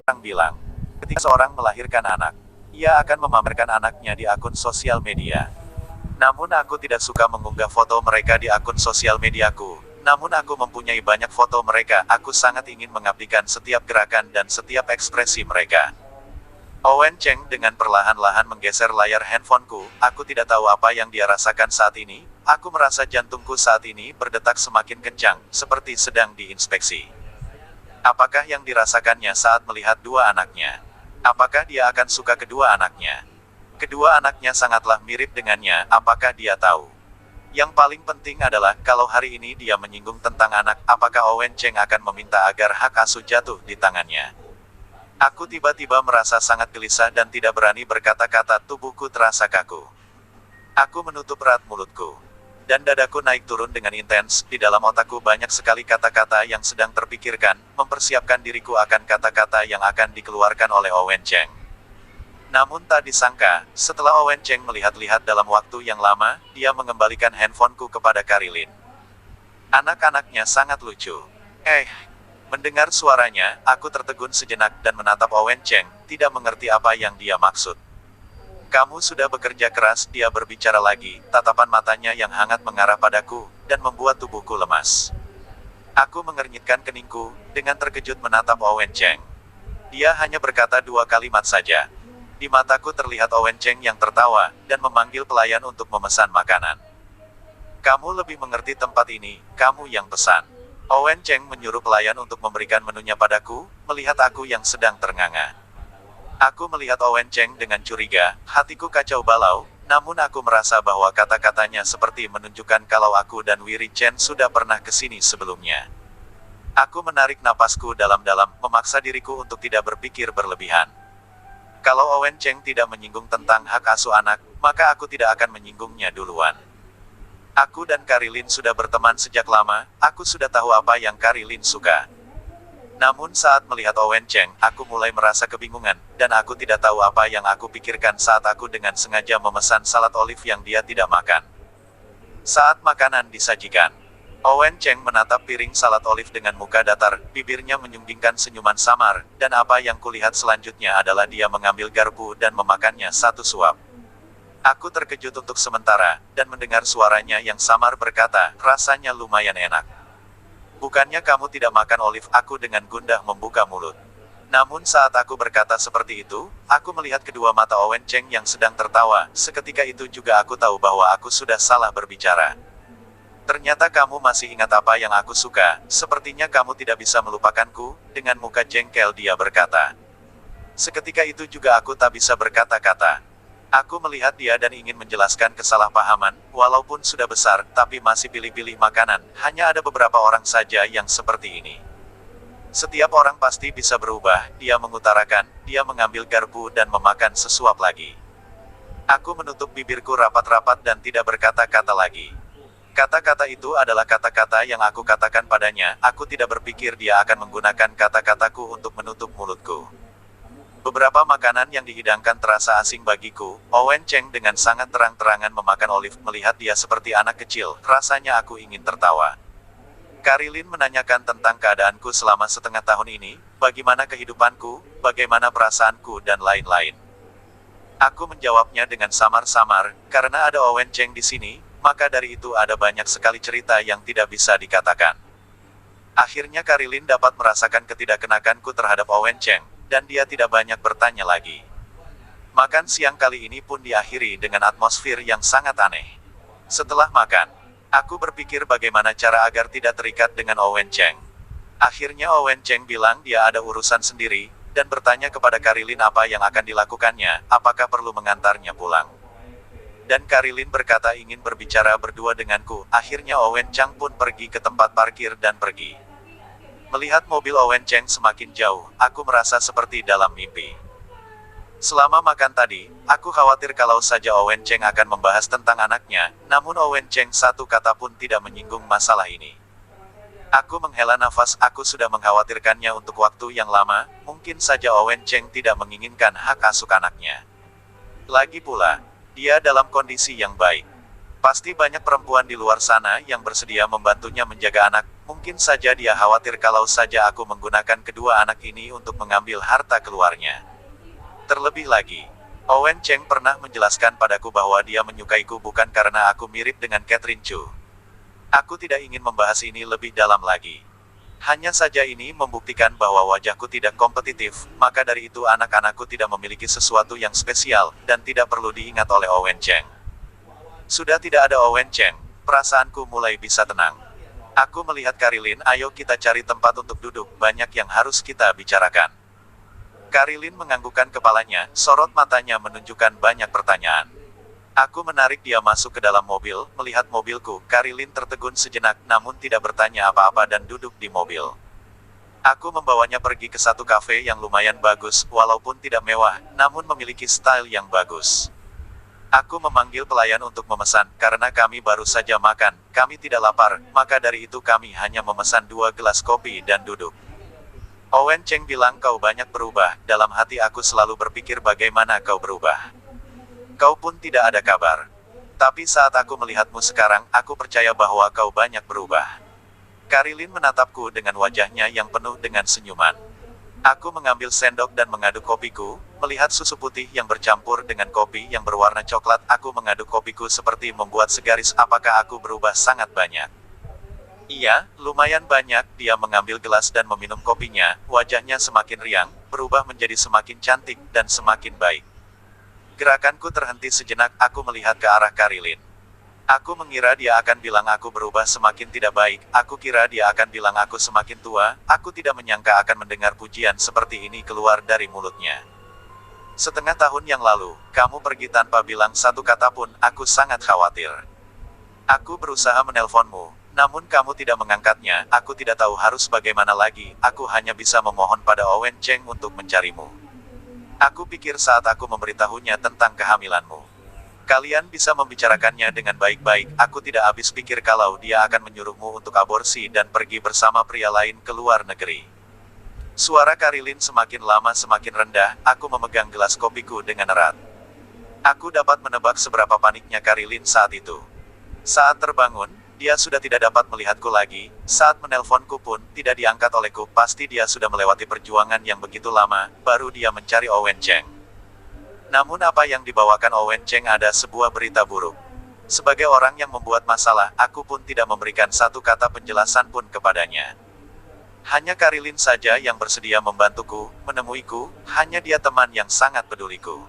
Orang bilang, ketika seorang melahirkan anak, ia akan memamerkan anaknya di akun sosial media. Namun aku tidak suka mengunggah foto mereka di akun sosial mediaku. Namun aku mempunyai banyak foto mereka, aku sangat ingin mengabdikan setiap gerakan dan setiap ekspresi mereka. Owen Cheng dengan perlahan-lahan menggeser layar handphoneku, aku tidak tahu apa yang dia rasakan saat ini, aku merasa jantungku saat ini berdetak semakin kencang, seperti sedang diinspeksi. Apakah yang dirasakannya saat melihat dua anaknya? Apakah dia akan suka kedua anaknya? Kedua anaknya sangatlah mirip dengannya, apakah dia tahu? Yang paling penting adalah, kalau hari ini dia menyinggung tentang anak, apakah Owen Cheng akan meminta agar hak asuh jatuh di tangannya? Aku tiba-tiba merasa sangat gelisah dan tidak berani berkata-kata, tubuhku terasa kaku. Aku menutup erat mulutku. Dan dadaku naik turun dengan intens, di dalam otakku banyak sekali kata-kata yang sedang terpikirkan, mempersiapkan diriku akan kata-kata yang akan dikeluarkan oleh Owen Cheng. Namun tak disangka, setelah Owen Cheng melihat-lihat dalam waktu yang lama, dia mengembalikan handphoneku kepada Karilin. Anak-anaknya sangat lucu. Mendengar suaranya, aku tertegun sejenak dan menatap Owen Cheng, tidak mengerti apa yang dia maksud. Kamu sudah bekerja keras, dia berbicara lagi, tatapan matanya yang hangat mengarah padaku, dan membuat tubuhku lemas. Aku mengernyitkan keningku, dengan terkejut menatap Owen Cheng. Dia hanya berkata dua kalimat saja. Di mataku terlihat Owen Cheng yang tertawa, dan memanggil pelayan untuk memesan makanan. Kamu lebih mengerti tempat ini, kamu yang pesan. Owen Cheng menyuruh pelayan untuk memberikan menunya padaku, melihat aku yang sedang ternganga. Aku melihat Owen Cheng dengan curiga, hatiku kacau balau, namun aku merasa bahwa kata-katanya seperti menunjukkan kalau aku dan Wiri Chen sudah pernah kesini sebelumnya. Aku menarik napasku dalam-dalam, memaksa diriku untuk tidak berpikir berlebihan. Kalau Owen Cheng tidak menyinggung tentang hak asuh anak, maka aku tidak akan menyinggungnya duluan. Aku dan Karilin sudah berteman sejak lama, aku sudah tahu apa yang Karilin suka. Namun saat melihat Owen Cheng, aku mulai merasa kebingungan, dan aku tidak tahu apa yang aku pikirkan saat aku dengan sengaja memesan salad olive yang dia tidak makan. Saat makanan disajikan, Owen Cheng menatap piring salad olive dengan muka datar, bibirnya menyunggingkan senyuman samar, dan apa yang kulihat selanjutnya adalah dia mengambil garpu dan memakannya satu suap. Aku terkejut untuk sementara, dan mendengar suaranya yang samar berkata, rasanya lumayan enak. Bukannya kamu tidak makan olive, aku dengan gundah membuka mulut. Namun saat aku berkata seperti itu, aku melihat kedua mata Owen Cheng yang sedang tertawa, seketika itu juga aku tahu bahwa aku sudah salah berbicara. Ternyata kamu masih ingat apa yang aku suka, sepertinya kamu tidak bisa melupakanku, dengan muka jengkel dia berkata. Seketika itu juga aku tak bisa berkata-kata. Aku melihat dia dan ingin menjelaskan kesalahpahaman, walaupun sudah besar, tapi masih pilih-pilih makanan, hanya ada beberapa orang saja yang seperti ini. Setiap orang pasti bisa berubah, dia mengutarakan, dia mengambil garpu dan memakan sesuap lagi. Aku menutup bibirku rapat-rapat dan tidak berkata-kata lagi. Kata-kata itu adalah kata-kata yang aku katakan padanya, aku tidak berpikir dia akan menggunakan kata-kataku untuk menutup mulutku. Beberapa makanan yang dihidangkan terasa asing bagiku. Owen Cheng dengan sangat terang-terangan memakan olive, melihat dia seperti anak kecil, rasanya aku ingin tertawa. Karilin menanyakan tentang keadaanku selama setengah tahun ini, bagaimana kehidupanku, bagaimana perasaanku dan lain-lain. Aku menjawabnya dengan samar-samar, karena ada Owen Cheng di sini, maka dari itu ada banyak sekali cerita yang tidak bisa dikatakan. Akhirnya Karilin dapat merasakan ketidakkenakanku terhadap Owen Cheng, dan dia tidak banyak bertanya lagi. Makan siang kali ini pun diakhiri dengan atmosfer yang sangat aneh. Setelah makan, aku berpikir bagaimana cara agar tidak terikat dengan Owen Cheng. Akhirnya Owen Cheng bilang dia ada urusan sendiri, dan bertanya kepada Karilin apa yang akan dilakukannya, apakah perlu mengantarnya pulang. Dan Karilin berkata ingin berbicara berdua denganku, akhirnya Owen Cheng pun pergi ke tempat parkir dan pergi. Melihat mobil Owen Cheng semakin jauh, aku merasa seperti dalam mimpi. Selama makan tadi, aku khawatir kalau saja Owen Cheng akan membahas tentang anaknya, namun Owen Cheng satu kata pun tidak menyinggung masalah ini. Aku menghela nafas, aku sudah mengkhawatirkannya untuk waktu yang lama, mungkin saja Owen Cheng tidak menginginkan hak asuh anaknya. Lagi pula, dia dalam kondisi yang baik. Pasti banyak perempuan di luar sana yang bersedia membantunya menjaga anak, Mungkin saja dia khawatir kalau saja aku menggunakan kedua anak ini untuk mengambil harta keluarnya. Terlebih lagi, Owen Cheng pernah menjelaskan padaku bahwa dia menyukaiku bukan karena aku mirip dengan Catherine Chu. Aku tidak ingin membahas ini lebih dalam lagi. Hanya saja ini membuktikan bahwa wajahku tidak kompetitif, maka dari itu anak-anakku tidak memiliki sesuatu yang spesial, dan tidak perlu diingat oleh Owen Cheng. Sudah tidak ada Owen Cheng, perasaanku mulai bisa tenang. Aku melihat Karilin, ayo kita cari tempat untuk duduk, banyak yang harus kita bicarakan. Karilin menganggukkan kepalanya, sorot matanya menunjukkan banyak pertanyaan. Aku menarik dia masuk ke dalam mobil, melihat mobilku, Karilin tertegun sejenak, namun tidak bertanya apa-apa dan duduk di mobil. Aku membawanya pergi ke satu kafe yang lumayan bagus, walaupun tidak mewah, namun memiliki style yang bagus. Aku memanggil pelayan untuk memesan, karena kami baru saja makan, kami tidak lapar, maka dari itu kami hanya memesan 2 gelas kopi dan duduk. Owen Cheng bilang kau banyak berubah, dalam hati aku selalu berpikir bagaimana kau berubah. Kau pun tidak ada kabar. Tapi saat aku melihatmu sekarang, aku percaya bahwa kau banyak berubah. Karilin menatapku dengan wajahnya yang penuh dengan senyuman. Aku mengambil sendok dan mengaduk kopiku, melihat susu putih yang bercampur dengan kopi yang berwarna coklat, aku mengaduk kopiku seperti membuat segaris, apakah aku berubah sangat banyak? Iya, lumayan banyak, dia mengambil gelas dan meminum kopinya, wajahnya semakin riang, berubah menjadi semakin cantik, dan semakin baik. Gerakanku terhenti sejenak, aku melihat ke arah Karilin. Aku mengira dia akan bilang aku berubah semakin tidak baik, aku kira dia akan bilang aku semakin tua, aku tidak menyangka akan mendengar pujian seperti ini keluar dari mulutnya. Setengah tahun yang lalu, kamu pergi tanpa bilang satu kata pun, aku sangat khawatir. Aku berusaha menelponmu, namun kamu tidak mengangkatnya, aku tidak tahu harus bagaimana lagi, aku hanya bisa memohon pada Owen Cheng untuk mencarimu. Aku pikir saat aku memberitahunya tentang kehamilanmu. Kalian bisa membicarakannya dengan baik-baik, aku tidak habis pikir kalau dia akan menyuruhmu untuk aborsi dan pergi bersama pria lain ke luar negeri. Suara Karilin semakin lama semakin rendah, aku memegang gelas kopiku dengan erat. Aku dapat menebak seberapa paniknya Karilin saat itu. Saat terbangun, dia sudah tidak dapat melihatku lagi, saat menelponku pun, tidak diangkat olehku, pasti dia sudah melewati perjuangan yang begitu lama, baru dia mencari Owen Cheng. Namun apa yang dibawakan Owen Cheng ada sebuah berita buruk. Sebagai orang yang membuat masalah, aku pun tidak memberikan satu kata penjelasan pun kepadanya. Hanya Karilin saja yang bersedia membantuku, menemuiku, hanya dia teman yang sangat peduliku.